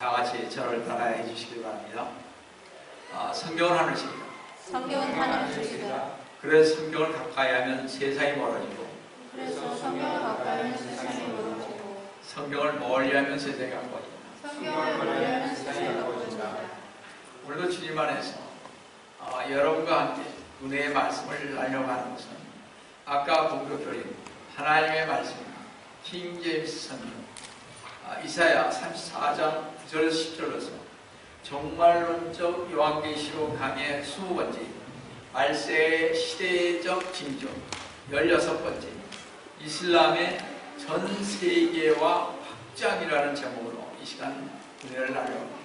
다 같이 저를 따라해 주시기 바랍니다. 성경은 하늘식이다. 성경은 하늘식이다. 그래서 성경을 가까이 하면 세상이 멀어지고, 그래서 성경을 가까이 하면 세상이 멀어지고, 성경을 멀리하면 세상이 가까워진다. 성경을 멀리하면 세상이 가까워진다. 오늘도 주님 안에서 여러분과 함께 은혜의 말씀을 나누려고 하는 것은 아까 공격드린 하나님의 말씀입니다. 킹 제임스 성경 이사야 34장 9절에서 10절로서 종말론적 요한계시록 강의 20번째 말세의 시대적 징조 16번째 이슬람의 전 세계와 확장이라는 제목으로 이 시간 은혜를 나누려고 합니다.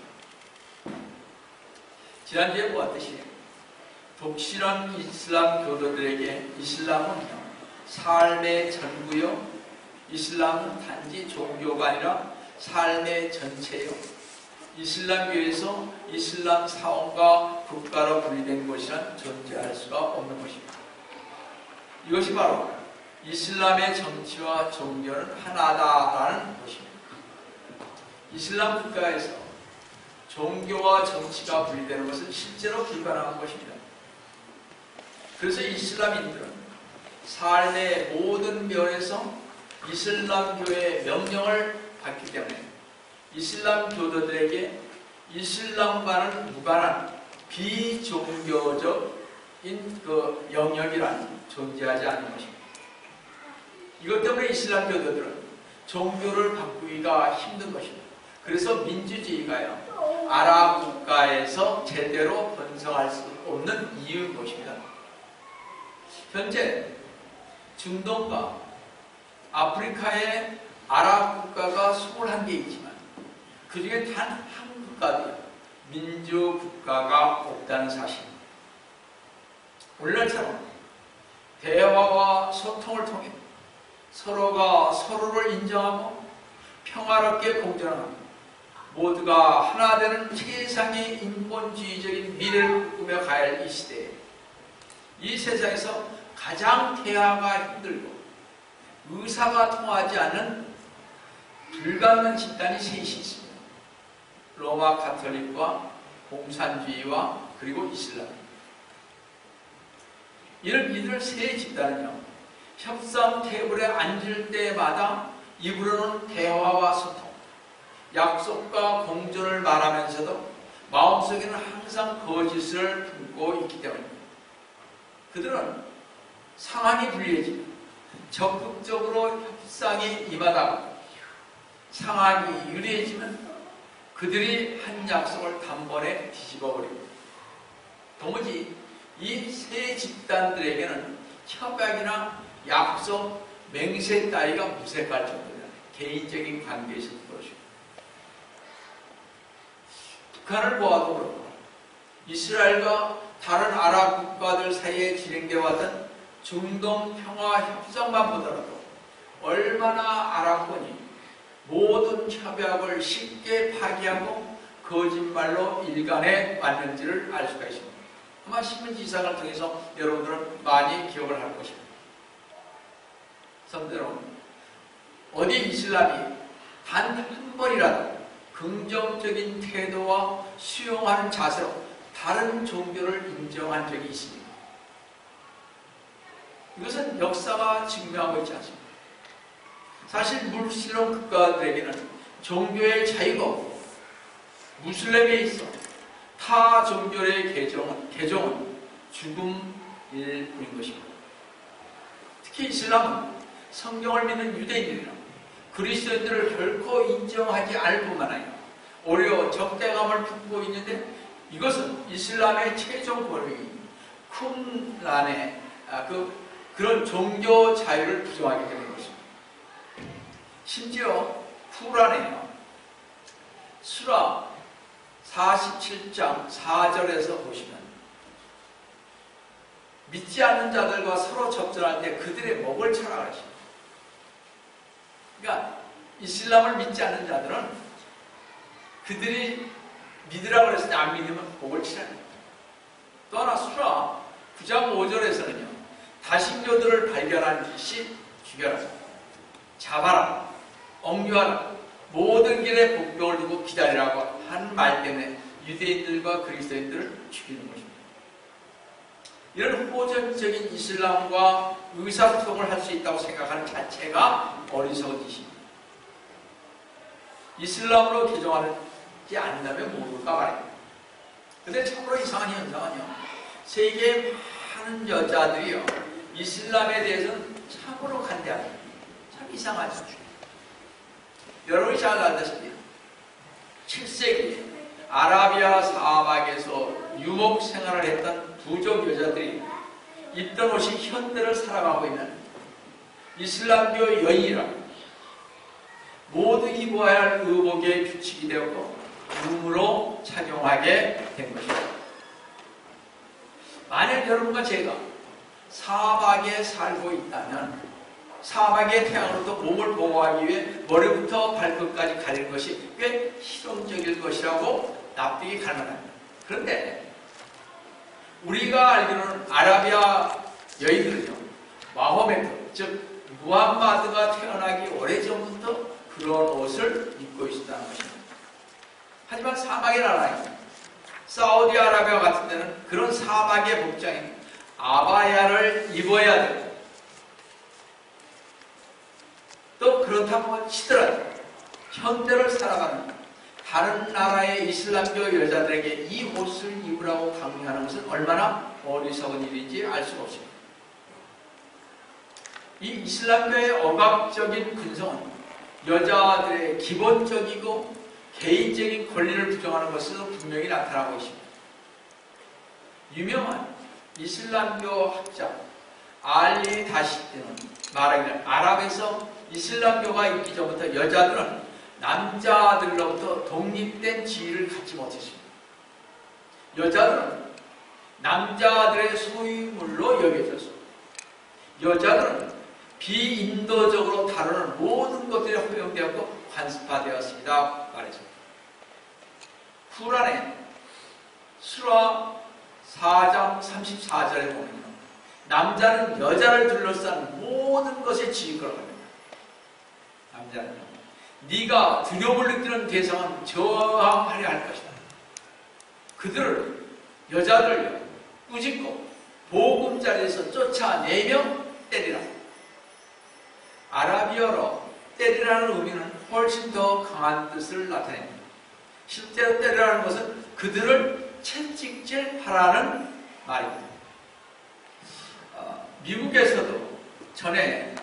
지난주에 보았듯이 독실한 이슬람 교도들에게 이슬람은 삶의 전부요, 이슬람은 단지 종교가 아니라 삶의 전체요, 이슬람교에서 이슬람 사원과 국가로 분리된 것이란 존재할 수가 없는 것입니다. 이것이 바로 이슬람의 정치와 종교는 하나다라는 것입니다. 이슬람 국가에서 종교와 정치가 분리되는 것은 실제로 불가능한 것입니다. 그래서 이슬람인들은 삶의 모든 면에서 이슬람교의 명령을 받기 때문에 이슬람 교도들에게 이슬람과는 무관한 비종교적인 그 영역이란 존재하지 않는 것입니다. 이것 때문에 이슬람 교도들은 종교를 바꾸기가 힘든 것입니다. 그래서 민주주의가요, 아랍 국가에서 제대로 번성할 수 없는 이유인 것입니다. 현재 중동과 아프리카의 아랍 국가가 21개 있지만 그 중에 단 한 국가도 민주 국가가 없다는 사실입니다. 오늘날처럼 대화와 소통을 통해 서로가 서로를 인정하고 평화롭게 공존하고 모두가 하나 되는 최상의 인본주의적인 미래를 꿈꾸며 가야 할 이 시대에 이 세상에서 가장 대화가 힘들고 의사가 통하지 않는 불가능한 집단이 셋이 있습니다. 로마 가톨릭과 공산주의와 그리고 이슬람. 이들 세 집단은요, 협상 테이블에 앉을 때마다 입으로는 대화와 소통, 약속과 공존을 말하면서도 마음속에는 항상 거짓을 품고 있기 때문입니다. 그들은 상황이 불리해지면 적극적으로 협상에 임하다가 상황이 유리해지면 그들이 한 약속을 단번에 뒤집어버립니다. 도무지 이 세 집단들에게는 협약이나 약속, 맹세 따위가 무색할 정도로 개인적인 관계에 있었던 것입니다. 북한을 보아도 그렇고 이스라엘과 다른 아랍 국가들 사이에 진행되어 왔던 중동 평화 협상만 보더라도 얼마나 아랍권이 모든 협약을 쉽게 파기하고 거짓말로 일관해 왔는지를 알 수가 있습니다. 아마 신문지 이상을 통해서 여러분들은 많이 기억을 할 것입니다. 성도 여러분, 어디 이슬람이 단 한 번이라도 긍정적인 태도와 수용하는 자세로 다른 종교를 인정한 적이 있습니다. 이것은 역사가 증명하고 있지 않습니다. 사실 무슬림 국가들에게는 종교의 자유가 없고 무슬림에 있어 타 종교의 개종은 죽음일 뿐인 것입니다. 특히 이슬람은 성경을 믿는 유대인들이나 그리스도인들을 결코 인정하지 않을 뿐만 아니라 오히려 적대감을 품고 있는데 이것은 이슬람의 최종 권위인 쿰란의 그런 종교 자유를 부정하기 때문인 것입니다. 심지어 쿠란에요, 수라 47장 4절에서 보시면 믿지 않는 자들과 서로 접전할 때 그들의 목을 쳐라 하십니다. 그러니까 이슬람을 믿지 않는 자들은 그들이 믿으라고 했을 때 안 믿으면 목을 치라는 겁니다. 또 하나 수라 9장 5절에서는요, 다신교들을 발견한 시 죽여라, 잡아라, 억류하라, 모든 길에 복병을 두고 기다리라고 한 말 때문에 유대인들과 그리스도인들을 죽이는 것입니다. 이런 호전적인 이슬람과 의사소통을 할 수 있다고 생각하는 자체가 어리석은 짓입니다. 이슬람으로 개종하지 않는다면 모를까 말입니다. 근데 참으로 이상한 현상은요, 세계의 많은 여자들이요, 이슬람에 대해서는 참으로 간대합니다. 참 이상하죠. 여러분이 잘 알다시피 7세기 아라비아 사막에서 유목 생활을 했던 부족 여자들이 입던 옷이 현대를 살아가고 있는 이슬람교 여인이라 모두 입어야 할 의복의 규칙이 되었고 룸으로 착용하게 된 것입니다. 만약 여러분과 제가 사막에 살고 있다면 사막의 태양으로부터 몸을 보호하기 위해 머리부터 발끝까지 가리는 것이 꽤 실용적일 것이라고 납득이 가능합니다. 그런데 우리가 알기로는 아라비아 여인들은요, 마호메트, 즉 무함마드가 태어나기 오래전부터 그런 옷을 입고 있었다는 것입니다. 하지만 사막의 나라인 사우디아라비아 같은 데는 그런 사막의 복장인 아바야를 입어야 되고, 또 그렇다고 치더라도 현대를 살아가는 다른 나라의 이슬람교 여자들에게 이 옷을 입으라고 강요하는 것은 얼마나 어리석은 일인지 알 수가 없습니다. 이 이슬람교의 억압적인 근성은 여자들의 기본적이고 개인적인 권리를 부정하는 것으로 분명히 나타나고 있습니다. 유명한 이슬람교 학자 알리 다시드는 말하기를 아랍에서 이슬람교가 있기 전부터 여자들은 남자들로부터 독립된 지위를 갖지 못했습니다. 여자들은 남자들의 소유물로 여겨졌습니다. 여자들은 비인도적으로 다루는 모든 것들이 허용되었고 관습화되었습니다. 말했습니다. 쿠란에 수라 4장 34절에 보면 남자는 여자를 둘러싼 모든 것에 지휘권을 합니다. 남자는요, 네가 두려움을 느끼는 대상은 저항하려 할 것이다. 그들을, 여자들을요, 꾸짖고 보금자리에서 쫓아내며 때리라. 아라비어로 때리라는 의미는 훨씬 더 강한 뜻을 나타냅니다. 실제로 때리라는 것은 그들을 채찍질하라는 말입니다. 미국에서도 전에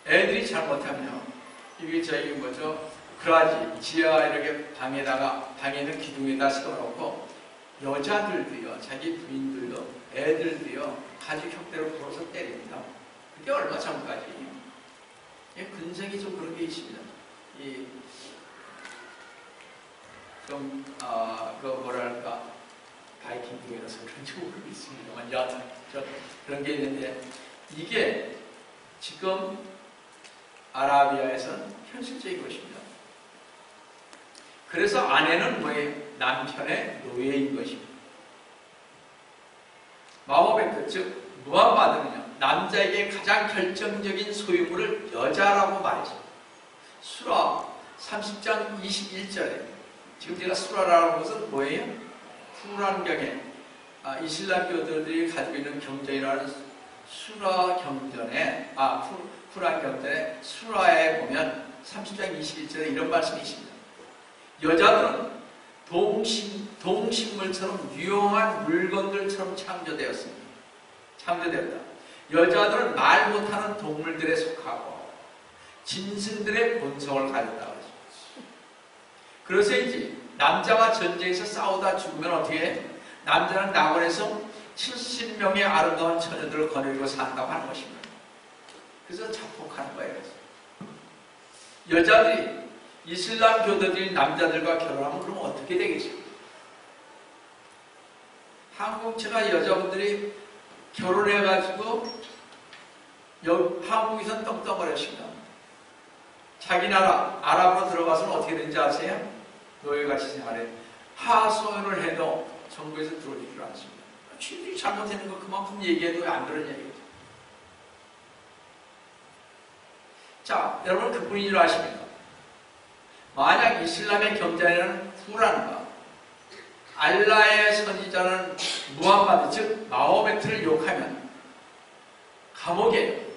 애들이 잘못하면 이게 저희 뭐죠, 그라지 지하 이렇게 방에 있는 기둥에다 세워놓고 여자들도요, 자기 부인들도 애들도요 가죽 혁대로 불어서 때립니다. 그게 얼마 전까지 근성이 좀 그런 게 있습니다. 뭐랄까, 바이킹 중이라서 그런지 모르겠습니다만 여하튼 그런 게 있는데, 이게 지금 아라비아에서는 현실적인 것입니다. 그래서 아내는 뭐예요? 남편의 노예인 것입니다. 마호메트, 즉 무함마드는요, 남자에게 가장 결정적인 소유물을 여자라고 말했습니다. 수라 30장 21절에, 지금 제가 수라라는 것은 뭐예요? 쿠란경에 이슬람교도들이 가지고 있는 경전이라는 수라 경전에, 쿠란 경전에 수라에 보면 30장 21절에 이런 말씀이 있습니다. 여자들은 동식물처럼 유용한 물건들처럼 창조되었다. 여자들은 말 못하는 동물들에 속하고 짐승들의 본성을 가졌다고 하죠. 그래서인지 남자가 전쟁에서 싸우다 죽으면 어떻게 해? 남자는 낙원에서 70명의 아름다운 처녀들을 거느리고 산다고 하는 것입니다. 그래서 자폭하는 거예요. 여자들이 이슬람 교도들이 남자들과 결혼하면 그럼 어떻게 되겠습니까? 한국 제가 여자분들이 결혼해가지고 한국에서는 떵떵거렸습니다. 자기 나라 아랍으로 들어가서는 어떻게 되는지 아세요? 노예같이 생활해. 하소연을 해도 정부에서 들어오지를 않습니다. 취들이 잘못했는 거 그만큼 얘기해도 왜 안 들었냐 이거죠. 자, 여러분 그뿐인 줄 아십니까? 만약 이슬람의 경자에는 후란과 알라의 선지자는 무함마드 즉 마호메트를 욕하면 감옥에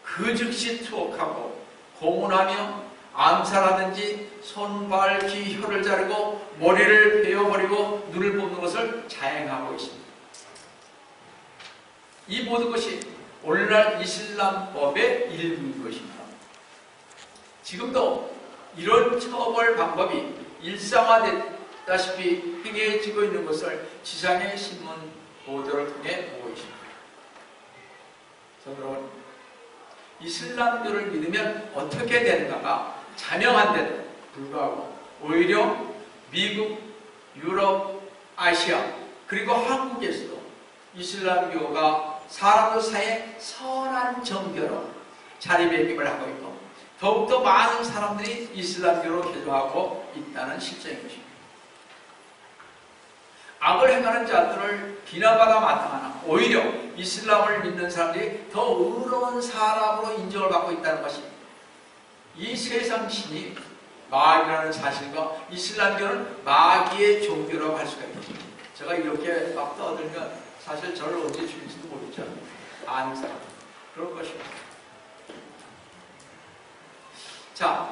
그 즉시 투옥하고 고문하며 암살하든지 손발 귀 혀를 자르고 머리를 베어버리고 눈을 뽑는 것을 자행하고 있습니다. 이 모든 것이 오늘날 이슬람법의 일부인 것입니다. 지금도 이런 처벌 방법이 일상화됐다시피 행해지고 있는 것을 지상의 신문 보도를 통해 보고 있습니다. 여러분, 이슬람교를 믿으면 어떻게 되는가가 자명한데도 불구하고 오히려 미국, 유럽, 아시아 그리고 한국에서도 이슬람교가 사람들 사이에 선한 정교로 자리매김을 하고 있고 더욱더 많은 사람들이 이슬람교로 개종하고 있다는 실정인 것입니다. 악을 행하는 자들을 비난받아 마땅하나 오히려 이슬람을 믿는 사람들이 더 의로운 사람으로 인정을 받고 있다는 것입니다. 이 세상 신이 마귀라는 사실과 이슬람교는 마귀의 종교라고 할 수가 있습니다. 제가 이렇게 막 떠들면 사실 저를 언제 죽일지도 모르죠. 아는 사람. 그럴 것입니다. 자,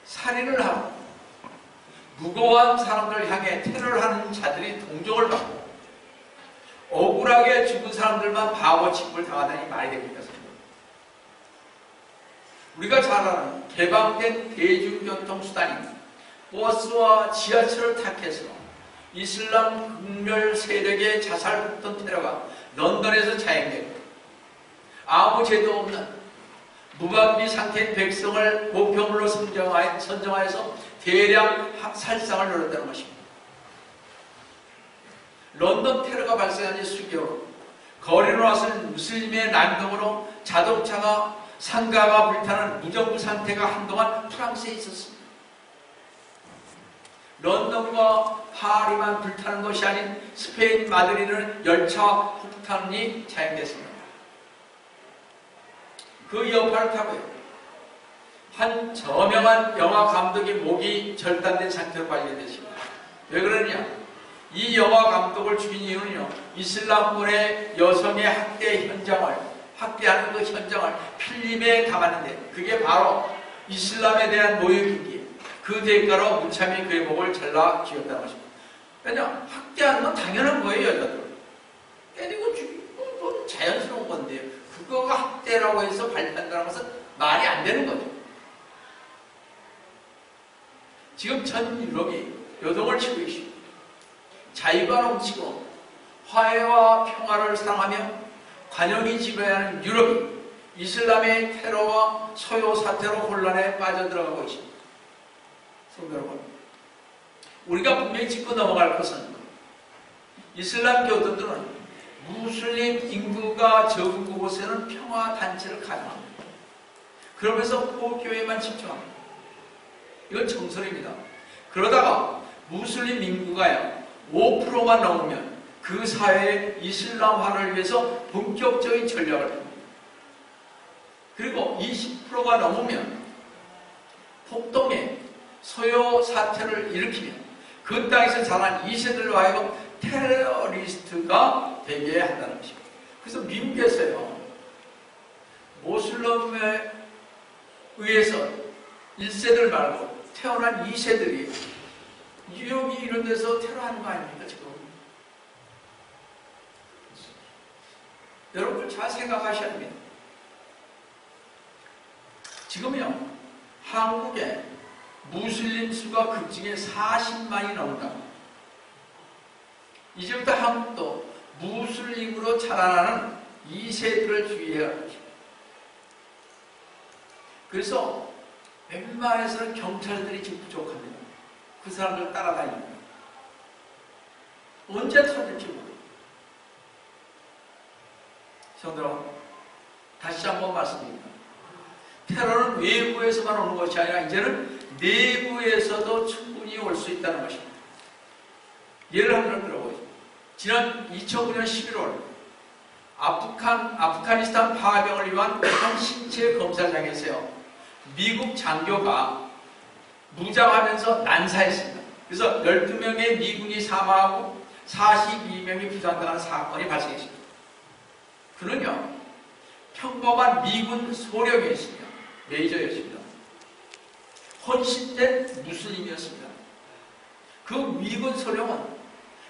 살인을 하고 무고한 사람들 향해 테러를 하는 자들이 동정을 받고 억울하게 죽은 사람들만 바보 취급을 당하다니 말이 됩니까? 우리가 잘 아는 개방된 대중교통수단인 버스와 지하철을 탓해서 이슬람 극렬 세력의 자살폭탄 테러가 런던에서 자행되고 아무 죄도 없는 무방비 상태인 백성을 목표물로 선정하여서 대량 살상을 노렸다는 것입니다. 런던 테러가 발생한 지 수개월 거리로 나선 무슬림의 난동으로 자동차가 상가가 불타는 무정부 상태가 한동안 프랑스에 있었습니다. 런던과 파리만 불타는 것이 아닌 스페인 마드리드는 열차 폭탄이 자행됐습니다. 그 여파를 타고요. 한 저명한 영화 감독의 목이 절단된 상태로 발견됐습니다. 왜 그러냐? 이 영화 감독을 죽인 이유는요. 이슬람권의 여성의 학대 현장을 학대하는 그 현장을 필름에 담았는데 그게 바로 이슬람에 대한 모욕이기에 그 대가로 무참히 그의 목을 잘라 쥐었다는 것입니다. 왜냐? 학대하는 건 당연한 거예요. 여자들. 때리고 죽이고 그건 자연스러운 건데요. 그거가 학대라고 해서 발표한다는 것은 말이 안 되는 거죠. 지금 전 유럽이 요동을 치고 있습니다. 자유가 넘치고 화해와 평화를 사랑하며 관용이 지배하는 유럽이 이슬람의 테러와 소요 사태로 혼란에 빠져들어가고 있습니다. 성도 여러분, 우리가 분명히 짚고 넘어갈 것은 이슬람 교도들은 무슬림 인구가 적은 곳에는 평화 단체를 가정합니다. 그러면서 포교회만 집중합니다. 이건 정설입니다. 그러다가 무슬림 인구가요 5%만 넘으면 그 사회의 이슬람화를 위해서 본격적인 전략을 펴니다. 그리고 20%가 넘으면 폭동에 소요 사태를 일으키며 그 땅에서 자란 2세들로 하여금 테러리스트가 되게 한다는 것입니다. 그래서 미국에서요 모슬림에 의해서 1세들 말고 태어난 2세들이 뉴욕이 이런 데서 테러하는 거 아닙니까 지금? 여러분 잘 생각하셔야 합니다. 지금요 한국에 무슬림 수가 급증해 40만이 넘는다. 이제부터 한국도 무슬림으로 자라나는 2세들을 주의해야 합니다. 그래서 웬만해서는 경찰들이 지금 부족합니다. 그 사람들 따라다닙니다. 언제 터질지 모릅니다. 성도 다시 한번 말씀드립니다. 테러는 외부에서만 오는 것이 아니라 이제는 내부에서도 충분히 올 수 있다는 것입니다. 예를 하나 들어보죠. 지난 2009년 11월 아프가니스탄 파병을 위한 한 신체 검사장에서요 미국 장교가 무장하면서 난사했습니다. 그래서 12명의 미군이 사망하고 42명이 부상당하는 사건이 발생했습니다. 그는요, 평범한 미군 소령이었으며 메이저였습니다. 헌신된 무슬림이었습니다. 그 미군 소령은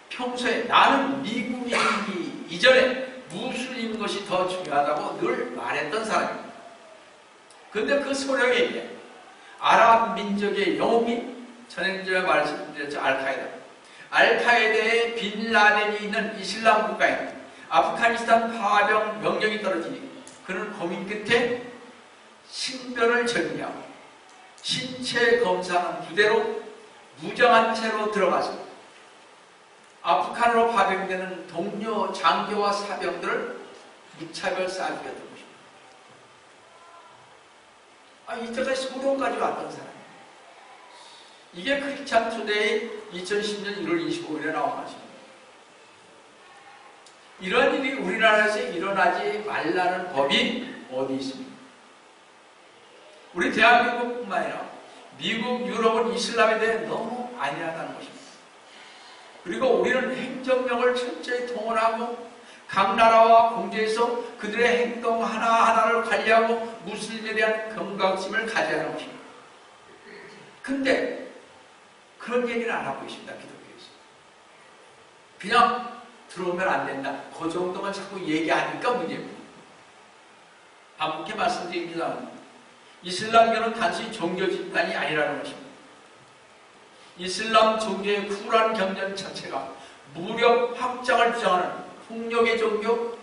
평소에 나는 미국인이기 이전에 무슬림인 것이 더 중요하다고 늘 말했던 사람입니다. 그런데 그 소령에게 아랍 민족의 영웅이 전에 제가 말씀드렸죠. 알카에다의 빈라덴이 있는 이슬람 국가에 아프가니스탄 파병 명령이 떨어지니 그는 고민 끝에 신변을 정리하고 신체 검사하는 부대로 무장한 채로 들어가서 아프간으로 파병되는 동료 장교와 사병들을 무차별 쏴 죽였던 것입니다. 이때까지 소련까지 왔던 사람이에요. 이게 크리스찬 투데이 2010년 1월 25일에 나온 것입니다. 이런 일이 우리나라에서 일어나지 말라는 법이 어디 있습니까? 우리 대한민국뿐만 아니라 미국, 유럽은 이슬람에 대해 너무 안일하다는 것입니다. 그리고 우리는 행정력을 철저히 동원하고 각 나라와 공조해서 그들의 행동 하나하나를 관리하고 무슬림에 대한 경각심을 가져야 하는 것입니다. 근데 그런 얘기는 안 하고 있습니다. 기독교에서. 그냥 들어오면 안 된다. 그 정도만 자꾸 얘기하니까 문제입니다. 반복해 말씀드립니다. 이슬람교는 단순히 종교 집단이 아니라는 것입니다. 이슬람 종교의 쿨한 경전 자체가 무력 확장을 주장하는 폭력의 종교,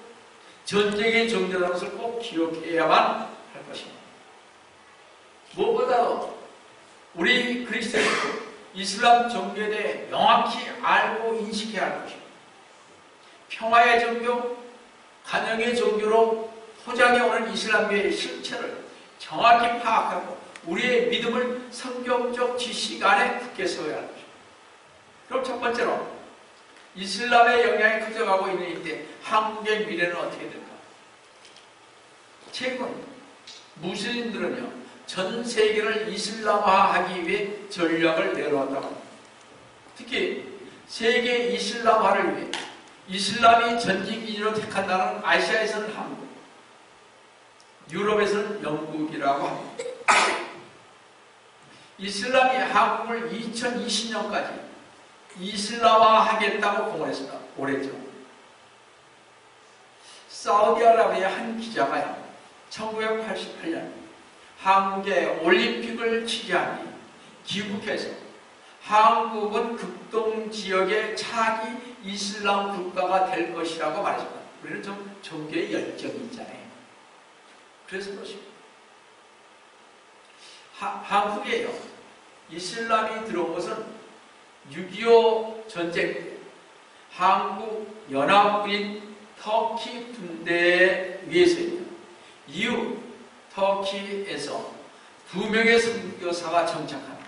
전쟁의 종교라는 것을 꼭 기억해야만 할 것입니다. 무엇보다도 우리 그리스도인도 이슬람 종교에 대해 명확히 알고 인식해야 할 것입니다. 평화의 종교, 간영의 종교로 포장해오는 이슬람교의 실체를 정확히 파악하고 우리의 믿음을 성경적 지식 안에 굳게 세워야 할 것입니다. 그럼 첫 번째로 이슬람의 영향이 커져가고 있는 이때 한국의 미래는 어떻게 될까? 최근 무슬림들은요, 전 세계를 이슬람화하기 위해 전략을 내놓았다고 합니다. 특히 세계 이슬람화를 위해 이슬람이 전직기지로 택한 나라는 아시아에서는 한국, 유럽에서는 영국이라고 합니다. 이슬람이 한국을 2020년까지 이슬람화하겠다고 공언했습니다. 오래죠. 사우디아라비아의 한 기자가요, 1988년 한국의 올림픽을 취재한 뒤 귀국해서 한국은 극동 지역의 차기 이슬람 국가가 될 것이라고 말했습니다. 우리는 좀 종교의 열정이 있잖아요. 그래서 그렇습니다. 한국에요, 이슬람이 들어온 것은 6.25 전쟁 때 한국 연합군인 터키 군대에 의해서입니다. 이후 터키에서 2명의 선교사가 정착합니다.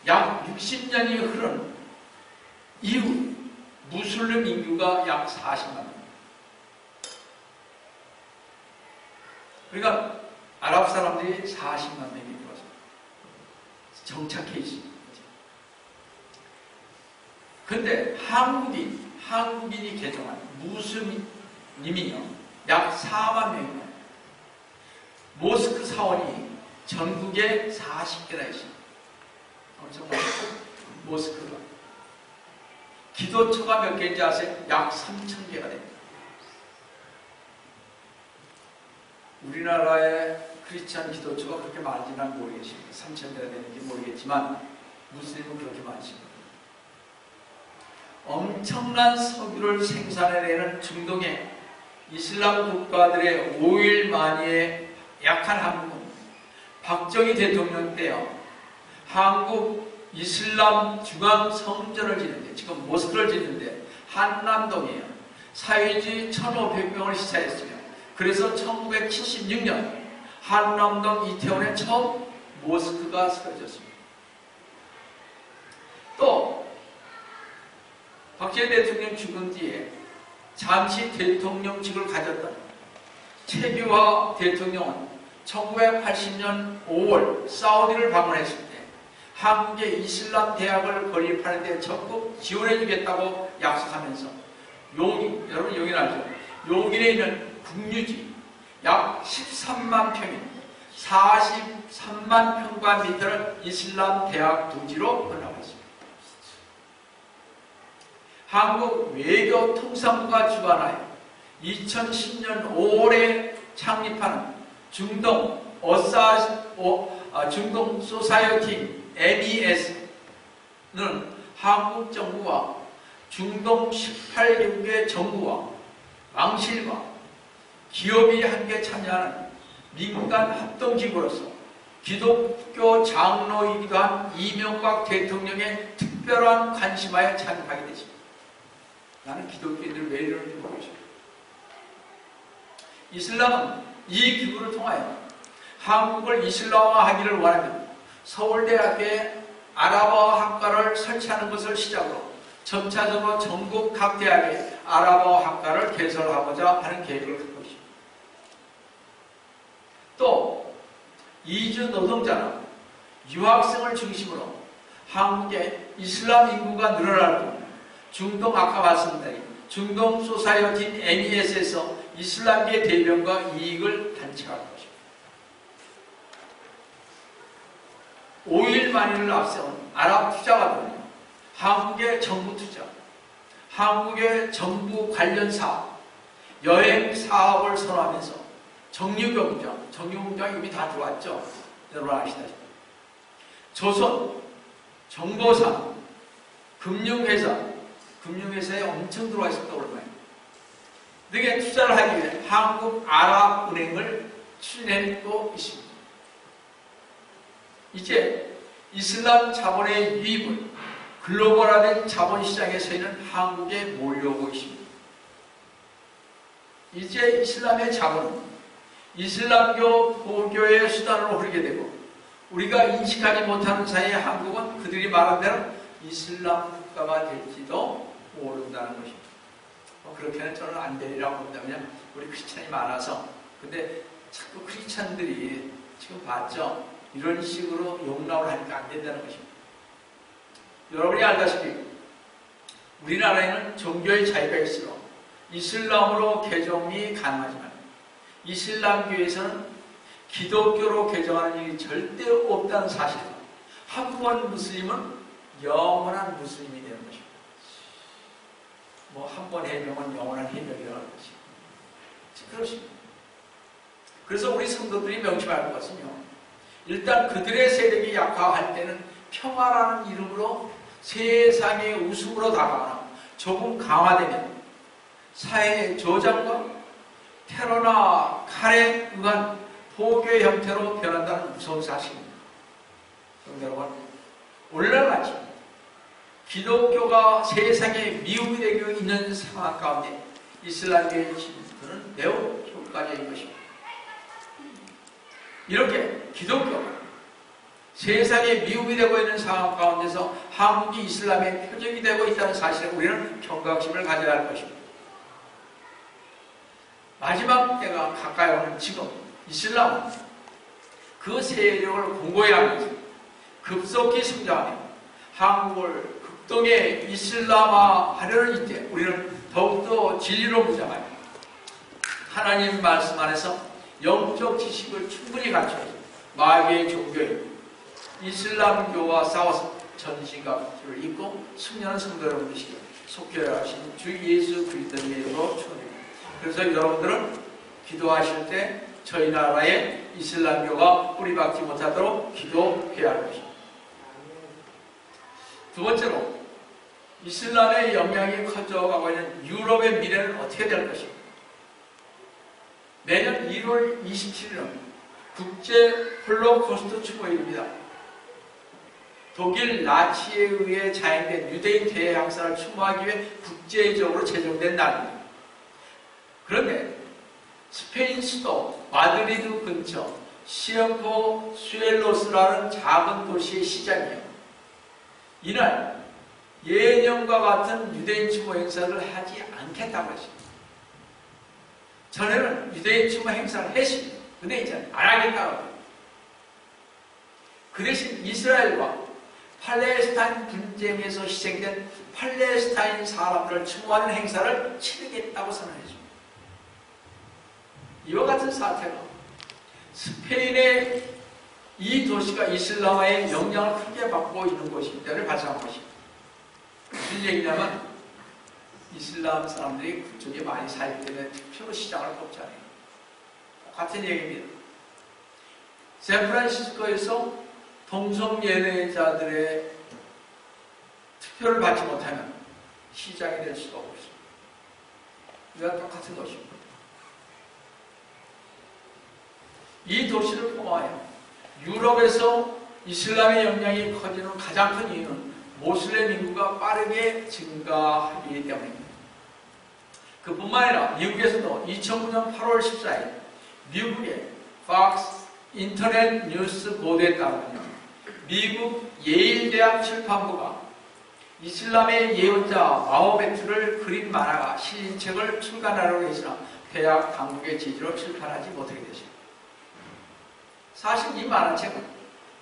약 60년이 흐른 이후 무슬림 인구가 약 40만 명. 그러니까 아랍 사람들이 40만 명이 들어와서 정착해 있습니다. 그런데 한국인이 개종한 무슬림이요, 약 4만 명입니다. 모스크 사원이 전국에 40개나 있습니다. 엄청 많죠? 모스크가. 기도처가 몇 개인지 아세요? 약 3,000개가 됩니다. 우리나라의 크리스찬 기도처가 그렇게 많지는 모르겠습니다. 3,000개가 되는지 모르겠지만 무슬림은 그렇게 많습니다. 엄청난 석유를 생산해내는 중동의 이슬람 국가들의 오일 마니에 약한 한국은 박정희 대통령 때요, 한국 이슬람 중앙 성전을 짓는데, 지금 모스크를 짓는데 한남동이에요, 사유지 1,500명을 시사했으며, 그래서 1976년 한남동 이태원에 처음 모스크가 세워졌습니다. 또 박정희 대통령 죽은 뒤에 잠시 대통령직을 가졌던 최규하 대통령은 1980년 5월 사우디를 방문했을 때 한국의 이슬람 대학을 건립하는 데 적극 지원해 주겠다고 약속하면서 용인, 여러분 용인 알죠? 용인에 있는 국유지 약 13만 평인 43만 평방미터를 이슬람 대학 부지로 건너고 있습니다. 한국 외교통상부가 주관하여 2010년 5월에 창립하는 중동 소사이어티 MES는 한국 정부와 중동 18개국의 정부와 왕실과 기업이 함께 참여하는 민간 합동기구로서 기독교 장로이기도 한 이명박 대통령의 특별한 관심하에 참여하게 되십니다. 나는 기독교인들 왜 이러는지 모르겠습니다. 이슬람은 이 기구를 통하여 한국을 이슬람화하기를 원하며 서울대학교에 아랍어 학과를 설치하는 것을 시작으로 점차적으로 전국 각 대학에 아랍어 학과를 개설하고자 하는 계획을 갖고 있습니다. 또 이주 노동자나 유학생을 중심으로 한국의 이슬람 인구가 늘어날 뿐 중동 아까 말씀드린 중동 소사이어티 MES에서 이슬람계 대변과 이익을 단체할 것입니다. 5일 만일을 앞세운 아랍 투자가들은요, 한국의 정부 투자, 한국의 정부 관련 사업, 여행 사업을 선호하면서 정유공장 이미 다 들어왔죠. 여러분 아시다시피. 조선, 정보산, 금융회사에 엄청 들어와 있었다 오랜만에. 등에 투자를 하기 위해 한국아랍은행을 추진하고 있습니다. 이제 이슬람 자본의 유입은 글로벌화된 자본시장에서는 한국에 몰려오고 있습니다. 이제 이슬람의 자본은 이슬람교 보교의 수단으로 흐르게 되고 우리가 인식하지 못하는 사이에 한국은 그들이 말한 대로 이슬람 국가가 될지도 모른다는 것입니다. 그렇게는 저는 안 되리라고 봅니다. 왜냐하면 우리 크리스찬이 많아서. 근데 자꾸 크리스찬들이 지금 봤죠? 이런 식으로 용납을 하니까 안 된다는 것입니다. 여러분이 알다시피 우리나라에는 종교의 차이가 있으므로 이슬람으로 개종이 가능하지만 이슬람교에서는 기독교로 개종하는 일이 절대 없다는 사실과 한 번 무슬림은 영원한 무슬림이 되는 것입니다. 한 번 해명은 영원한 해명이라는 것입니다. 그렇습니다. 그래서 우리 성도들이 명심할 것은요, 일단 그들의 세력이 약화할 때는 평화라는 이름으로 세상의 웃음으로 다가가나 조금 강화되면 사회의 조장과 테러나 칼에 응한 포교의 형태로 변한다는 무서운 사실입니다. 여러분, 오늘날같이 기독교가 세상에 미움이 되고 있는 상황 가운데 이슬람교의 진보는 매우 효과적인 것입니다. 이렇게 기독교가 세상에 미움이 되고 있는 상황 가운데서 한국이 이슬람의 표적이 되고 있다는 사실에 우리는 경각심을 가져야 할 것입니다. 마지막 때가 가까이 오는 지금 이슬람은 그 세력을 공고히 하면서 급속히 성장하며 한국을 극동의 이슬람화하려는 이때 우리는 더욱더 진리로 무장하여 하나님 말씀 안에서 영적 지식을 충분히 갖춰서 마귀의 종교인 이슬람교와 싸워서 전신갑주를 입고 승리하는 성도 여러분 되시길 속죄하여 하신 주 예수 그리스도의 이름으로 축원드립니다. 그래서 여러분들은 기도하실 때 저희 나라의 이슬람교가 뿌리박지 못하도록 기도해야 할 것입니다. 두 번째로 이슬람의 영향이 커져가고 있는 유럽의 미래는 어떻게 될 것입니까? 매년 1월 27일은 국제 홀로코스트 추모일입니다. 독일 나치에 의해 자행된 유대인 대항사를 추모하기 위해 국제적으로 제정된 날입니다. 그런데 스페인 수도 마드리드 근처 시엠포 수엘로스라는 작은 도시의 시장이요, 이날 예년과 같은 유대인 추모 행사를 하지 않겠다고 했습니다. 전에는 유대인 추모 행사를 했습니다. 근데 이제 안 하겠다고. 그 대신 이스라엘과 팔레스타인 분쟁에서 희생된 팔레스타인 사람들을 추모하는 행사를 치르겠다고 선언했습니다. 이와 같은 사태가 스페인의 이 도시가 이슬람화의 영향을 크게 받고 있는 곳이기 때문에 발생한 것입니다. 무슨 얘기냐면 이슬람 사람들이 그쪽에 많이 살기 때문에 투표로 시장을 뽑잖아요. 같은 얘기입니다. 샌프란시스코에서 동성연애자들의 투표를 받지 못하면 시장이 될 수가 없습니다. 이와 똑같은 것입니다. 이 도시를 포함하여 유럽에서 이슬람의 영향이 커지는 가장 큰 이유는 모슬렘 인구가 빠르게 증가하기 때문입니다. 그뿐만 아니라 미국에서도 2009년 8월 14일 미국의 팍스 인터넷 뉴스 보도에 따르면 미국 예일대학 출판부가 이슬람의 예언자 마호메트를 그린 만화가 실린 책을 출간하려고 했으나 대학 당국의 지지로 출판하지 못하게 됐습니다. 사실 이 만화책은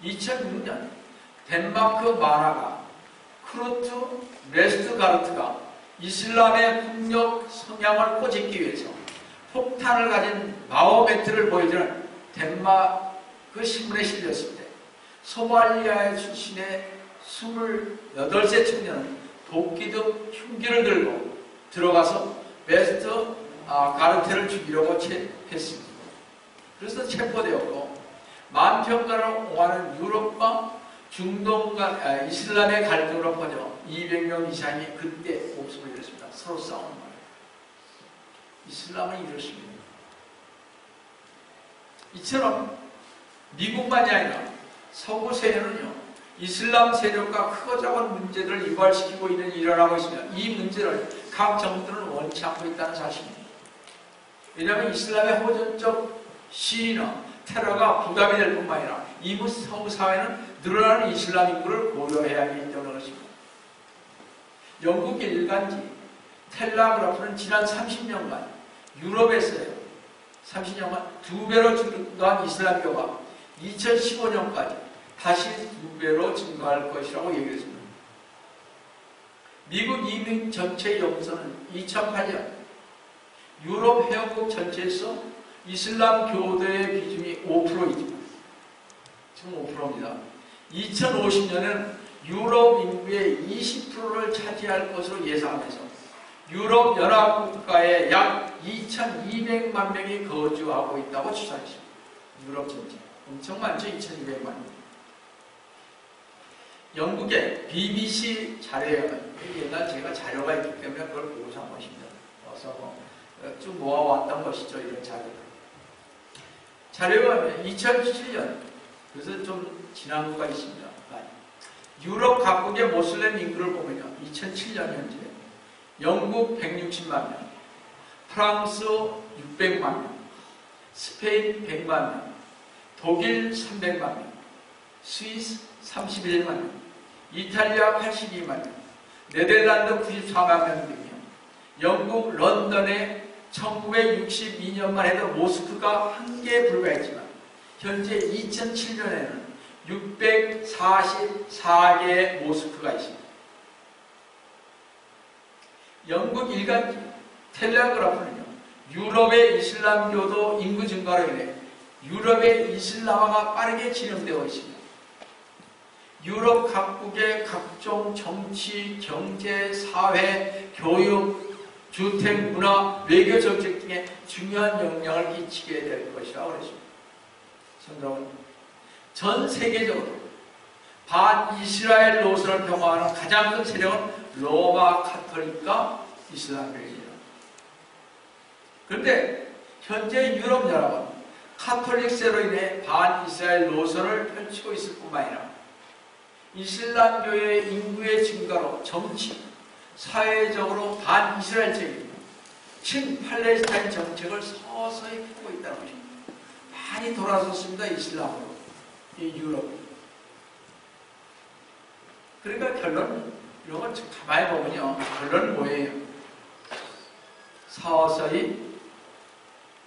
2006년 덴마크 만화가 크루트 웨스트가르트가 이슬람의 폭력 성향을 꼬집기 위해서 폭탄을 가진 마호메트를 보여주는 덴마크 신문에 실렸을 때 소말리아 출신의 28세 청년은 도끼 등 흉기를 들고 들어가서 웨스트 가르트를 죽이려고 했습니다. 그래서 체포되었고 만평가를 오가는 유럽과 중동 간 이슬람의 갈등으로 퍼져 200명 이상이 그때 목숨을 잃었습니다. 서로 싸우는 거예요. 이슬람은 이렇습니다. 이처럼 미국만이 아니라 서구 세계는요, 이슬람 세력과 크고 작은 문제들을 유발시키고 일어나고 있으며 이 문제를 각 정부들은 원치 않고 있다는 사실입니다. 왜냐하면 이슬람의 호전적 시위나 테러가 부담이 될 뿐만 아니라 이미 서구 사회는 늘어나는 이슬람 인구를 고려해야 하기 때문에 그렇습니다. 영국 일간지 텔라그라프는 지난 30년간 유럽에서요, 30년간 2배로 증가한 이슬람교가 2015년까지 다시 2배로 증가할 것이라고 얘기했습니다. 미국 이민 전체 연구소는 2008년 유럽 회원국 전체에서 이슬람 교도의 비중이 5%이지만 지금 5%입니다. 2050년에는 유럽 인구의 20%를 차지할 것으로 예상하면서 유럽 연합국가에 약 2,200만 명이 거주하고 있다고 추산했습니다. 유럽 전체. 엄청 많죠? 2,200만 명. 영국의 BBC 자료에 옛날 제가 자료가 있기 때문에 그걸 보고서 한 것입니다. 그래서 쭉 모아왔던 것이죠. 이런 자료를. 자료가 2007년, 그래서 좀 지난 거가 있습니다. 유럽 각국의 모슬렘 인구를 보면요. 2007년 현재 영국 160만 명, 프랑스 600만 명, 스페인 100만 명, 독일 300만 명, 스위스 31만 명, 이탈리아 82만 명, 네덜란드 94만 명 등이요. 영국 런던에 1962년만 해도 모스크가 한 개에 불과했지만 현재 2007년에는 644개의 모스크가 있습니다. 영국 일간지 텔레그라프는요, 유럽의 이슬람교도 인구 증가로 인해 유럽의 이슬람화가 빠르게 진행되고 있습니다. 유럽 각국의 각종 정치, 경제, 사회, 교육, 주택, 문화, 외교 정책 등에 중요한 영향을 끼치게 될 것이라고 그랬습니다. 성경은 전 세계적으로 반이스라엘 노선을 표방하는 가장 큰 세력은 로마 카톨릭과 이슬람교입니다. 그런데 현재 유럽 연합은 카톨릭세로 인해 반이스라엘 노선을 펼치고 있을 뿐만 아니라 이슬람교의 인구의 증가로 정치, 사회적으로 반이스라엘적인 친팔레스타인 정책을 서서히 펴고 있다는 것입니다. 많이 돌아섰습니다. 이슬람으로. 이 유럽. 그러니까 결론, 이런 걸 가만히 보면요. 결론은 뭐예요? 서서히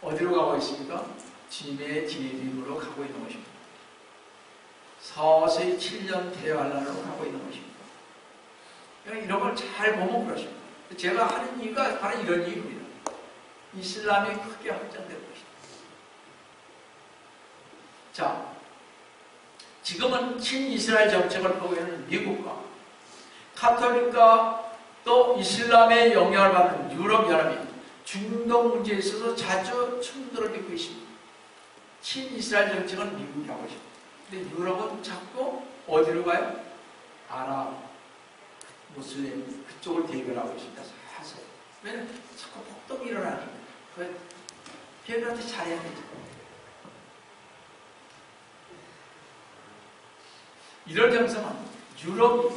어디로 가고 있습니까? 짐의 디딤으로 가고 있는 것입니다. 서서히 7년 대환란으로 가고 있는 것입니다. 그러니까 이런 걸 잘 보면 그렇습니다. 제가 하는 이유가 바로 이런 이유입니다. 이슬람이 크게 확장된 것입니다. 자, 지금은 친이스라엘 정책을 보이는 미국과 카톨릭과 또 이슬람의 영향을 받는 유럽연합이 중동 문제에 있어서 자주 충돌을 빚고 있습니다. 친이스라엘 정책은 미국이 하고 있습니다. 근데 유럽은 자꾸 어디로 가요? 아랍, 무슬림 그쪽을 대결하고 있습니다. 사실. 왜냐면 자꾸 폭동이 일어나니까. 걔들한테 잘해야 되죠. 이런 현상은 유럽이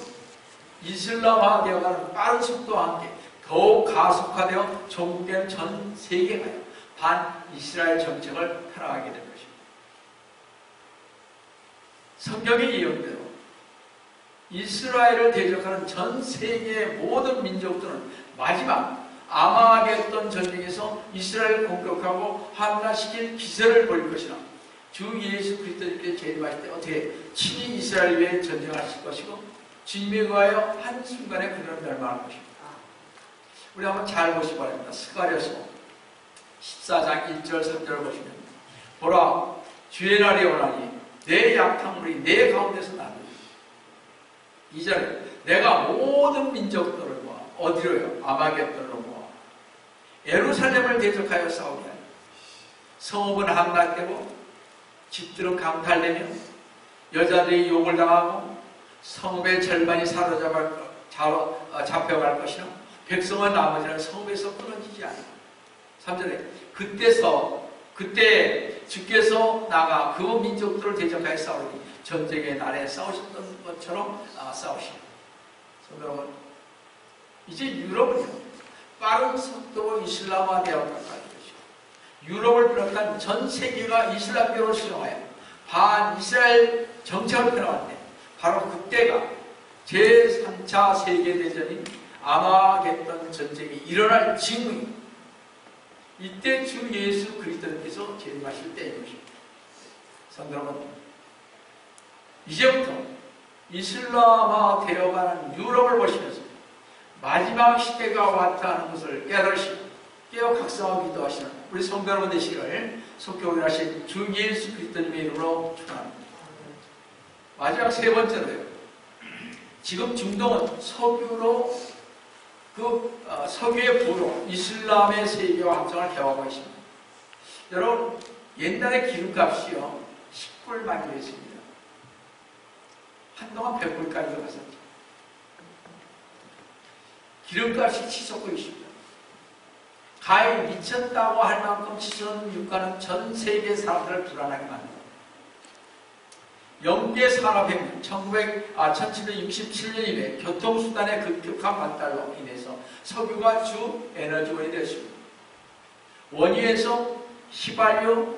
이슬람화 되어가는 빠른 속도와 함께 더욱 가속화되어 전국의 전 세계가요 반이스라엘 정책을 타락하게 된 것입니다. 성경의 예언대로 이스라엘을 대적하는 전 세계의 모든 민족들은 마지막 아마겟돈 전쟁에서 이스라엘을 공격하고 함락시킬 기세를 보일 것이라 주 예수 그리스도께 재림하실 때 어떻게 친히 이스라엘 위에 전쟁하실 것이고 주님에 의하여 한순간에 그들은 멸망할 것입니다. 우리 한번 잘 보시기 바랍니다. 스가랴서 14장 1절 3절을 보시면 보라 주의 날이 오나니 내 약탈물이 내 가운데서 나누리 2절에 내가 모든 민족들을 모아 어디로요? 아마겟돈으로 모아 예루살렘을 대적하여 싸우게 하리 성읍은 함락되고 집들은 강탈되며 여자들이 욕을 당하고 성읍의 절반이 잡혀갈 것이나 백성은 나머지는 성읍에서 끊어지지 않아. 3절에 그때 주께서 나가 그 민족들을 대적하여 싸우니 전쟁의 날에 싸우셨던 것처럼 싸우시라. 여러분, 이제 유럽은요 빠른 속도로 이슬람화 되어갈 것이고 유럽을 비롯한 전 세계가 이슬람교를 수용하여 반이스라엘 정책을 펴나갈 때 바로 그때가 제3차 세계대전인 아마겟돈 전쟁이 일어날 징후입니다. 이때 주 예수 그리스도께서 재림하실 때인 것입니다. 성도 여러분, 이제부터 이슬람화 되어가는 유럽을 보시면서 마지막 시대가 왔다는 것을 깨달으시고 깨어 각성하고 기도하시는 우리 성도 여러분 되시기를 속교를 하신 주 예수 그리스도님의 이름으로 축원합니다. 마지막 세 번째로요. 지금 중동은 석유로 석유의 부로 이슬람의 세계와 확장을 해오고 있습니다. 여러분, 옛날에 기름값이요 10불 만기였습니다. 한동안 100불까지도 갔었죠. 기름값이 치솟고 있습니다. 가히 미쳤다고 할 만큼 치솟는 유가는 전 세계 사람들을 불안하게 만듭니다. 영계 산업혁명 1767년 이래 교통수단의 급격한 발달로 인해서 석유가 주 에너지원이 되었습니다. 원유에서 휘발유,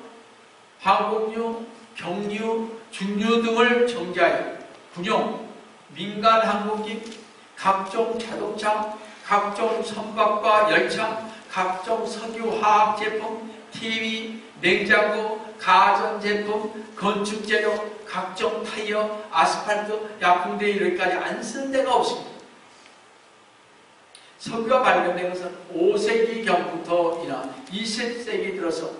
화석유, 경유, 중유 등을 정제하여 군용, 민간 항공기, 각종 자동차, 각종 선박과 열차, 각종 석유화학 제품, TV, 냉장고, 가전제품, 건축재료, 각종 타이어, 아스팔트, 약품대 이렇게까지 안 쓰는 데가 없습니다. 석유가 발견된 것은 5세기경부터이나 20세기 들어서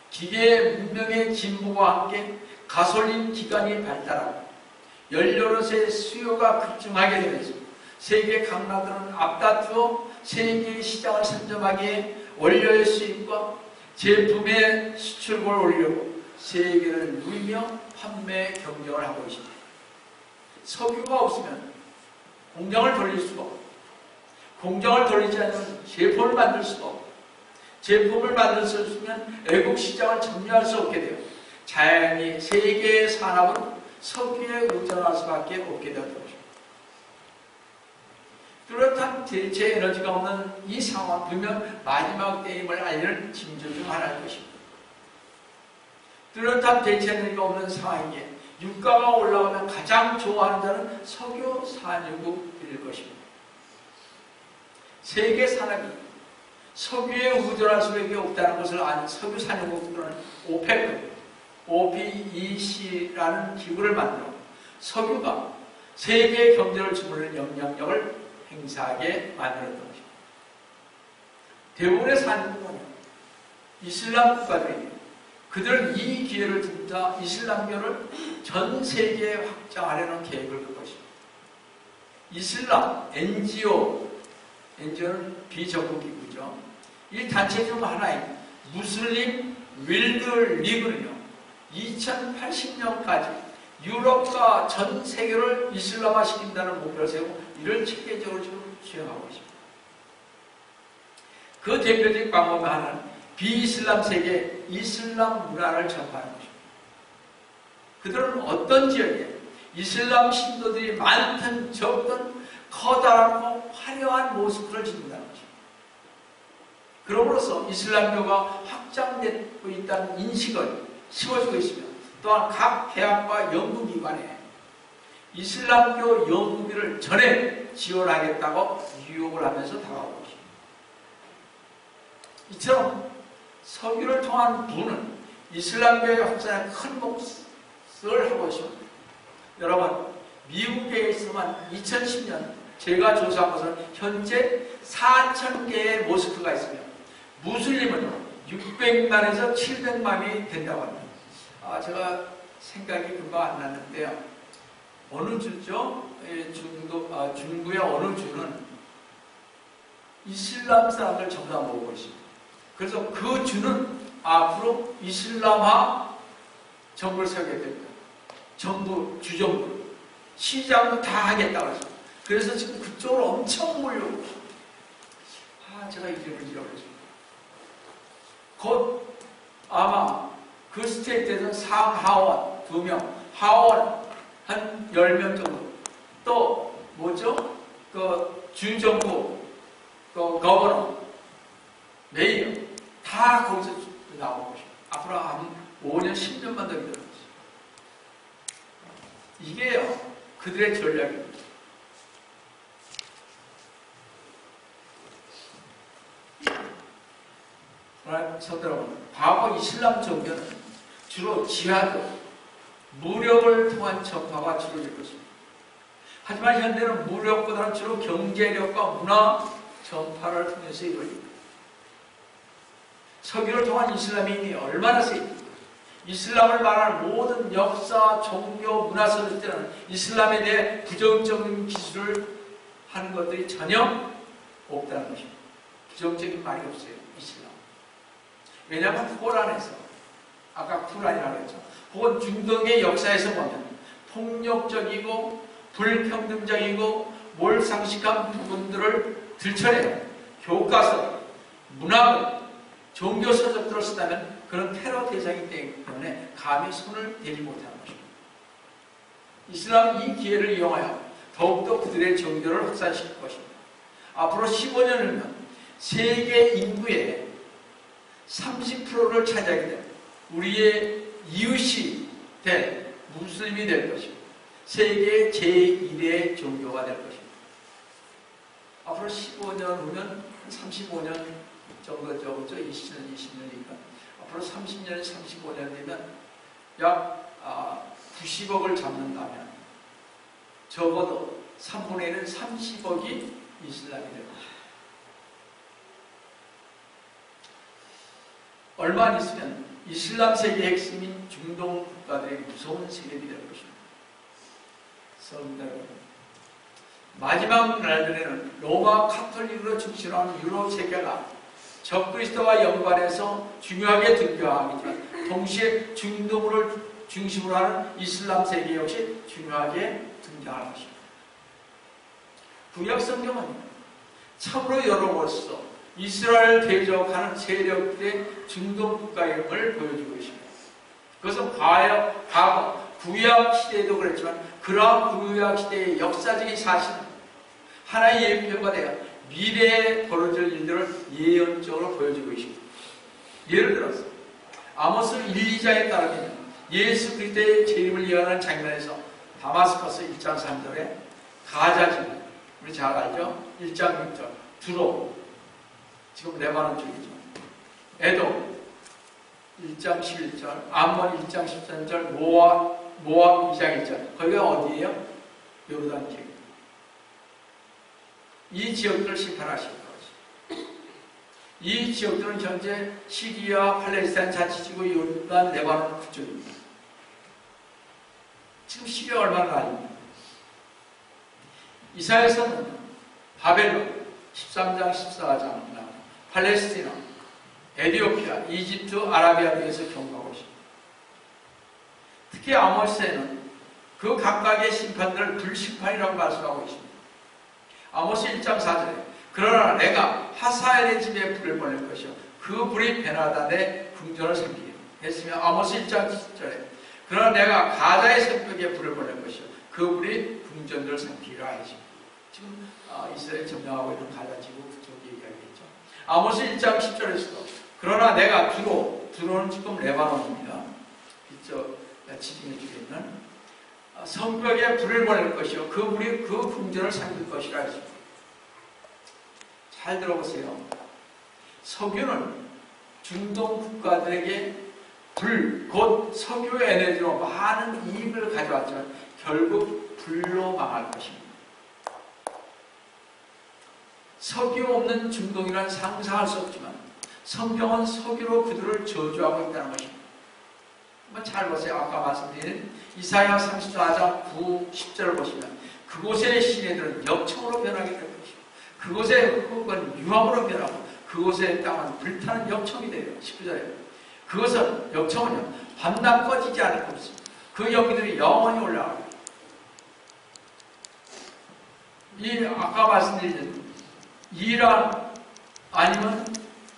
기계 문명의 진보와 함께 가솔린 기관이 발달하고 연료로서의 수요가 급증하게 되면서 세계 각 나라들은 앞다투어 세계의 시장을 선점하기에 원료의 수입과 제품의 수출을 올리려고 세계를 누이며 판매 경쟁을 하고 있습니다. 석유가 없으면 공장을 돌릴 수가 없고 공장을 돌리지 않으면 제품을 만들 수가 없고 제품을 만들 수 없으면 외국 시장을 점유할 수 없게 돼요. 자연히 세계의 산업은 석유에 의존할 수밖에 없게 되었던 것입니다. 뚜렷한 대체 에너지가 없는 이 상황, 그러면 마지막 때임을 알리는 징조 중 하나일 것입니다. 뚜렷한 대체 에너지가 없는 상황이기에 유가가 올라가면 가장 좋아하는 자는 석유 산유국일 것입니다. 세계 산업이 석유에 의존할 수밖에 없다는 것을 아는 석유 산유국들은 OPEC라는 기구를 만들어 석유가 세계 경제를 주무르는 영향력을 행사하게 만들었던 것입니다. 대부분의 산국은 이슬람 국가들이 그들은 이 기회를 든다 이슬람교를 전 세계에 확장하려는 계획을 걸 것입니다. 이슬람 NGO는 비정부기구죠. 이 단체 중 하나인 무슬림 윌드 리그는요, 2080년까지 유럽과 전 세계를 이슬람화 시킨다는 목표를 세우고 이를 체계적으로 지금 수행하고 있습니다. 그 대표적인 방법 하나는 비이슬람 세계에 이슬람 문화를 전파하는 것입니다. 그들은 어떤 지역에 이슬람 신도들이 많든 적든 커다랗고 화려한 모습을 짓는다는 것입니다. 그럼으로써 이슬람교가 확장되고 있다는 인식을 심어주고 있으며 또한 각 대학과 연구기관에 이슬람교 연구비를 전액 지원하겠다고 유혹을 하면서 다가오고 있습니다. 이처럼 석유를 통한 부는 이슬람교의 확산에 큰 몫을 하고 있습니다. 여러분, 미국에서만 2010년 제가 조사한 것은 현재 4,000개의 모스크가 있으며 무슬림은 600만에서 700만이 된다고 합니다. 제가 생각이 금방 안 났는데요. 어느 주죠? 중부의 어느 주는 이슬람 사람들 전부 다 모으고 있습니다. 그래서 그 주는 앞으로 이슬람화 정부를 세우게 됩니다. 정부, 주정부, 시장도 다 하겠다고 했습니다. 그래서 지금 그쪽으로 엄청 몰려오고 있습니다. 제가 이름을 잃어버렸습니다. 곧 아마 그 스테이트에서 상하원 2명, 하원 한 10명 정도, 또 뭐죠? 그 주정부, 그 거버너, 메이어 다 거기서 나오고 있습니다. 앞으로 한 5년, 10년만 더 기다려보세요. 이게요, 그들의 전략입니다. 여러분, 과거 이슬람 종교는 주로 지하드, 무력을 통한 전파가 주로 이루어졌습니다. 하지만 현대는 무력보다는 주로 경제력과 문화 전파를 통해서 이루어집니다. 석유를 통한 이슬람이 이미 얼마나 세입니까? 이슬람을 말하는 모든 역사, 종교, 문화서들 때는 이슬람에 대해 부정적인 기술을 하는 것들이 전혀 없다는 것입니다. 부정적인 말이 없어요, 이슬람. 왜냐하면 코란에서, 아까 쿠란이라고 했죠. 혹은 중동의 역사에서 보면 폭력적이고 불평등적이고 몰상식한 부분들을 들춰내요. 교과서, 문학을, 종교서적들을 쓰다면 그런 테러 대상이기 때문에 감히 손을 대지 못하는 것입니다. 이슬람은 이 기회를 이용하여 더욱더 그들의 종교를 확산시킬 것입니다. 앞으로 15년 후면 세계 인구의 30%를 차지하게 됩니다. 우리의 이웃이 될 무슬림이 될 것입니다. 세계 제1의 종교가 될 것입니다. 앞으로 15년 후면 35년 정도죠. 20년이니까 앞으로 30년, 35년 되면 약 90억을 잡는다면 적어도 3분의 1은 30억이 이슬람이 될 것입니다. 얼마 안 있으면 이슬람 세계의 핵심인 중동 국가들의 무서운 세력이 될 것입니다. 성도 여러분, 마지막 날들에는 로마 카톨릭으로 중심하는 유럽 세계가 적그리스도와 연관해서 중요하게 등장하겠지만 동시에 중동을 중심으로 하는 이슬람 세계 역시 중요하게 등장할 것입니다. 구약 성경은 참으로 여러 곳에서 이스라엘 대적하는 세력들의 중동 국가임을 보여주고 있습니다. 그것은 과거 구약 시대에도 그랬지만 그러한 구약 시대의 역사적인 사실은 하나의 예표가 되어 미래에 벌어질 일들을 예언적으로 보여주고 있습니다. 예를 들어서 아모스 1, 2장에 따르면 예수 그리스도의 재림을 예언하는 장면에서 다마스커스 1장 3절에 가자지, 우리 잘 알죠? 1장 6절 두로, 지금 레바논 쪽이죠. 에돔 1장 11절, 암몬 1장 13절, 모압 모압 2장 1절. 거기가 어디예요? 요르단 지역. 이 지역들을 심판하실 거죠. 이 지역들은 현재 시리아, 팔레스타인 자치지구, 요르단, 레바논 그쪽입니다. 지금 시리아 얼마나 아닙니까? 이사야서는 바벨론 13장, 14장, 팔레스티나, 에티오피아, 이집트, 아라비아 등에서 경고하고 있습니다. 특히 아모스에는 그 각각의 심판들을 불심판이라고 말씀하고 있습니다. 아모스 1장 4절에 그러나 내가 하사엘의 집에 불을 보낼 것이요 그 불이 베나단의 궁전을 삼키리라 했으며, 아모스 1장 10절에 그러나 내가 가자의 새벽에 불을 보낼 것이요 그 불이 궁전들을 삼키리라 했습니다. 지금 이스라엘 점령하고 있는 가자 지구 그쪽 얘기하겠죠. 아모스 1장 10절에서도 그러나 내가 두로는 지금 레바논입니다. 이쪽 지중해 쪽에 있는 성벽에 불을 보낼 것이요 그 불이 그 궁전을 삼킬 것이라 했습니다. 잘 들어보세요. 석유는 중동 국가들에게 곧 석유 에너지로 많은 이익을 가져왔지만 결국 불로 망할 것입니다. 석유 없는 중동이란 상상할 수 없지만 성경은 석유로 그들을 저주하고 있다는 것입니다. 한번 잘 보세요. 아까 말씀드린 이사야 34장 9, 10절을 보시면 그곳의 시내들은 역청으로 변하게 될 것이고 그곳의 흙은 유황으로 변하고 그곳의 땅은 불타는 역청이 되요. 19절에 그것은 역청은요 밤낮 꺼지지 않을 것입니다. 그 연기들이 영원히 올라가요. 이 아까 말씀드린 이란 아니면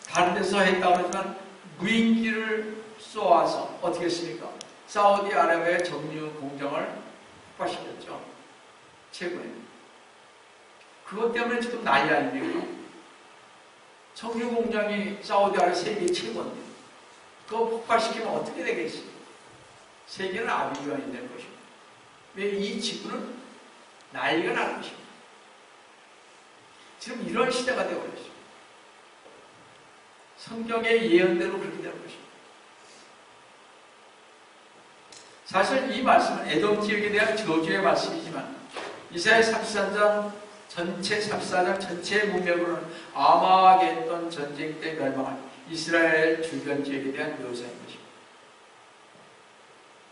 다른 데서 했다고 하지만 무인기를 쏘아서 어떻게 했습니까? 사우디아라비아의 정유 공장을 폭파시켰죠. 최근에. 그것 때문에 지금 난리 아닙니까? 정유 공장이 사우디아라비아 세계 최고인데 그거 폭발시키면 어떻게 되겠습니까? 세계는 아비규환이 될 것입니다. 왜 이 지구는 난리가 날 것입니다. 지금 이런 시대가 되어버렸습니다. 성경의 예언대로 그렇게 될 것입니다. 사실 이 말씀은 에돔 지역에 대한 저주의 말씀이지만 이사야 34장 전체의 문맥으로는 아마겟돈 전쟁 때 멸망한 이스라엘 주변 지역에 대한 묘사인 것입니다.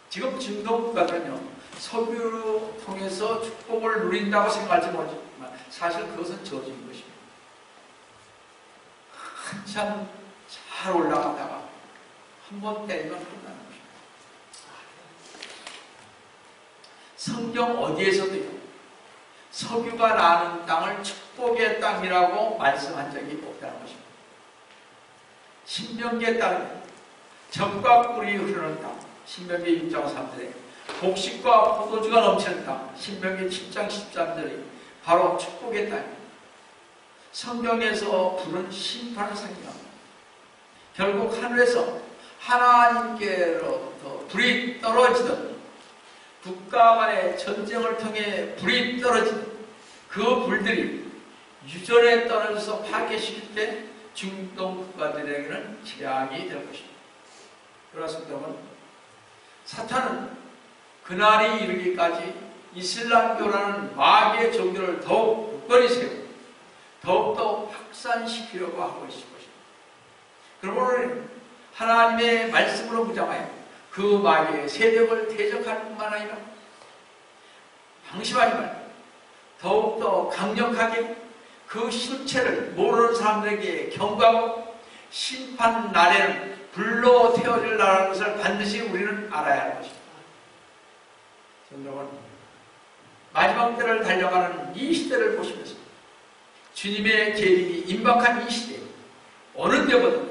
지금 중동 국가들은요 석유로 통해서 축복을 누린다고 생각할지 모르지만 사실 그것은 저주인 것입니다. 한참 잘 올라가다가 한 번 때리면 끝나는 것입니다. 성경 어디에서도요 석유가 나는 땅을 축복의 땅이라고 말씀한 적이 없다는 것입니다. 신명기에 따르면 젖과 꿀이 흐르는 땅, 신명기 6장 3절에 곡식과 포도주가 넘치는 땅, 신명기 7장 13절이 바로 축복의 땅입니다. 성경에서 불은 심판을 상징합니다. 결국 하늘에서 하나님께로부터 불이 떨어지던 국가 간의 전쟁을 통해 불이 떨어지던 그 불들이 유전에 떨어져서 파괴시킬 때 중동 국가들에게는 재앙이 될 것입니다. 그렇습니다. 여러분, 사탄은 그날이 이르기까지 이슬람교라는 마귀의 종교를 더욱 굳건히 세우고 더욱더 확산시키려고 하고 있을 것입니다. 그러므로 하나님의 말씀으로 무장하여 그 마귀의 세력을 대적할 뿐만 아니라 방심하지 말고 더욱더 강력하게 그 실체를 모르는 사람들에게 경고하고 심판 날에는 불로 태워질 나라는 것을 반드시 우리는 알아야 할 것입니다. 여러분, 마지막 때를 달려가는 이 시대를 보시면서 주님의 계획이 임박한 이 시대에 어느 때보다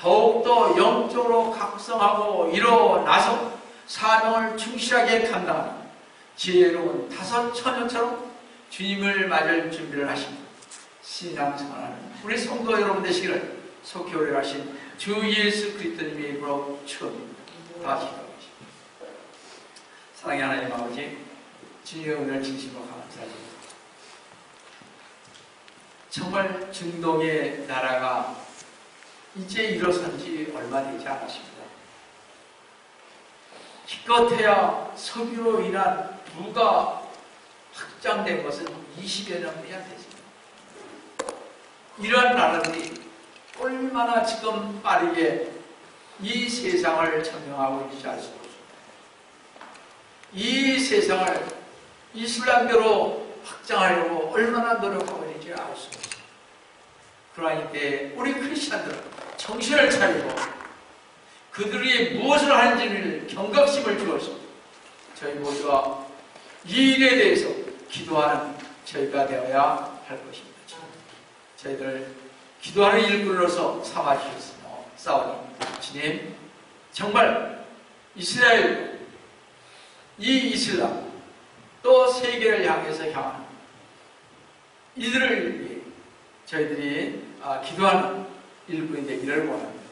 더욱더 영적으로 각성하고 일어나서 사명을 충실하게 감당하는 지혜로운 다섯 처녀처럼 주님을 맞을 준비를 하십니다. 신앙생활하는 우리 성도 여러분 되시기를 속히 오래가신 주 예수 그리스도님의 이름으로 축원합니다. 다 같이 기도하겠습니다. 사랑의 하나님 아버지, 주님의 은혜를 진심으로 감사드립니다. 정말 중동의 나라가 이제 일어선 지 얼마 되지 않았습니다. 기껏해야 석유로 인한 부가 확장된 것은 20여 년이 안 됐습니다. 이런 나라들이 얼마나 지금 빠르게 이 세상을 점령하고 있는지 알 수 없습니다. 이 세상을 이슬람교로 확장하려고 얼마나 노력하고 있는지 알 수 없습니다. 그러니 때 우리 크리스천들은 정신을 차리고 그들이 무엇을 하는지를 경각심을 주어서 저희 모두가 이 일에 대해서 기도하는 저희가 되어야 할 것입니다. 저희들 기도하는 일꾼으로서 삼아주셨으며 싸우니 주님 정말 이스라엘 이 이슬람 또 세계를 향해서 향하는 이들을 위해 저희들이 기도하는 일꾼이 되기를 원합니다.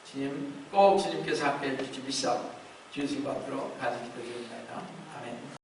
주님 꼭 주님께서 함께해 주시기 위해서 주님 받도록 간절히 기도드립니다.